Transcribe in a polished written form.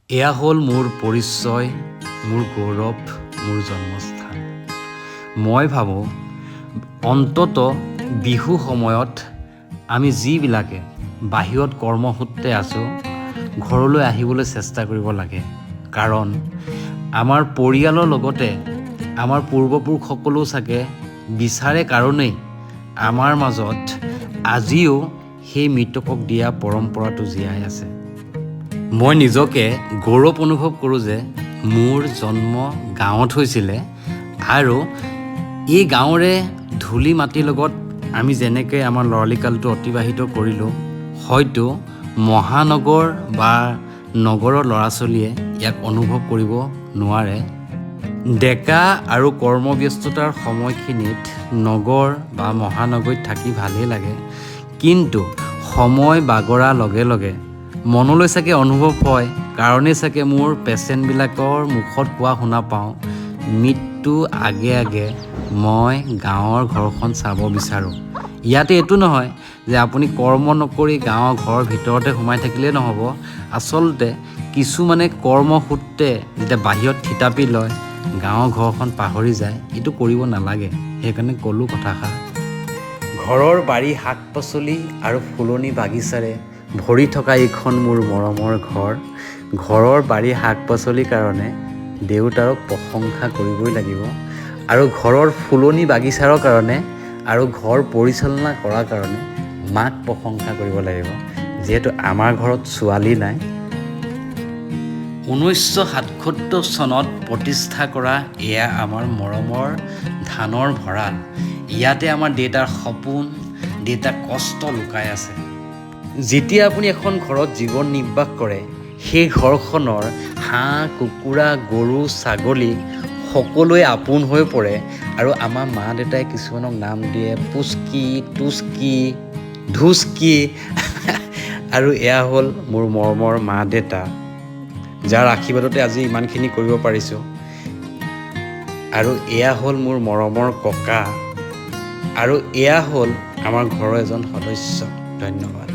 এয়া হ'ল মোৰ পৰিচয়, মোৰ গৌৰৱ, মোৰ জন্মস্থান। মই ভাবোঁ অন্তত বিহু সময়ত আমি যিবিলাকে বাহিৰত কৰ্মসূত্ৰে আছোঁ ঘৰলৈ আহিবলৈ চেষ্টা কৰিব লাগে। কাৰণ আমাৰ পৰিয়ালৰ লগতে আমাৰ পূৰ্বপুৰুষসকলেও চাগে বিচাৰে কাৰণেই আমাৰ মাজত আজিও সেই মৃতকক দিয়া পৰম্পৰাটো জীয়াই আছে। মই নিজকে গৌৰৱ অনুভৱ কৰোঁ যে মোৰ জন্ম গাঁৱত হৈছিলে আৰু এই গাঁৱৰে ধূলি মাটিৰ লগত আমি যেনেকৈ আমাৰ ল'ৰালিকালটো অতিবাহিত কৰিলোঁ, হয়তো মহানগৰ বা নগৰৰ ল'ৰা ছোৱালীয়ে ইয়াক অনুভৱ কৰিব নোৱাৰে। ডেকা আৰু কৰ্মব্যস্ততাৰ সময়খিনিত নগৰ বা মহানগৰীত থাকি ভালেই লাগে, কিন্তু সময় বাগৰাৰ লগে লগে মনলৈ চাগে অনুভৱ হয়, কাৰণেই চাগে মোৰ পেচেণ্টবিলাকৰ মুখত কোৱা শুনা পাওঁ, মৃত্যু আগে আগে মই গাঁৱৰ ঘৰখন চাব বিচাৰোঁ। ইয়াতে এইটো নহয় যে আপুনি কৰ্ম নকৰি গাঁৱৰ ঘৰৰ ভিতৰতে সোমাই থাকিলেই নহ'ব। আচলতে কিছুমানে কৰ্মসূত্ৰে যেতিয়া বাহিৰত থিতাপি লয় গাঁৱৰ ঘৰখন পাহৰি যায়, এইটো কৰিব নালাগে। সেইকাৰণে ক'লোঁ কথাষাৰ। ঘৰৰ বাৰী শাক পাচলি আৰু ফুলনি বাগিচাৰে ভৰি থকা এইখন মোৰ মৰমৰ ঘৰ। ঘৰৰ বাৰী শাক পাচলিৰ কাৰণে দেউতাৰক প্ৰশংসা কৰিবই লাগিব, আৰু ঘৰৰ ফুলনি বাগিচাৰ কাৰণে আৰু ঘৰ পৰিচালনা কৰাৰ কাৰণে মাক প্ৰশংসা কৰিব লাগিব, যিহেতু আমাৰ ঘৰত ছোৱালী নাই। 1977 চনত প্ৰতিষ্ঠা কৰা এয়া আমাৰ মৰমৰ ধানৰ ভঁৰাল। ইয়াতে আমাৰ দেউতাৰ সপোন, দেউতাৰ কষ্ট লুকাই আছে। যেতিয়া আপুনি এখন ঘৰত জীৱন নিৰ্বাহ কৰে, সেই ঘৰখনৰ হাঁহ কুকুৰা গৰু ছাগলী সকলোৱে আপোন হৈ পৰে। আৰু আমাৰ মা দেউতাই কিছুমানক নাম দিয়ে পুচকি, টুচকি, ধুচকি আৰু এয়া হ'ল মোৰ মৰমৰ মা দেউতা, যাৰ আশীৰ্বাদতে আজি ইমানখিনি কৰিব পাৰিছোঁ। আৰু এয়া হ'ল মোৰ মৰমৰ ককা, আৰু এয়া হ'ল আমাৰ ঘৰৰ এজন সদস্য। ধন্যবাদ।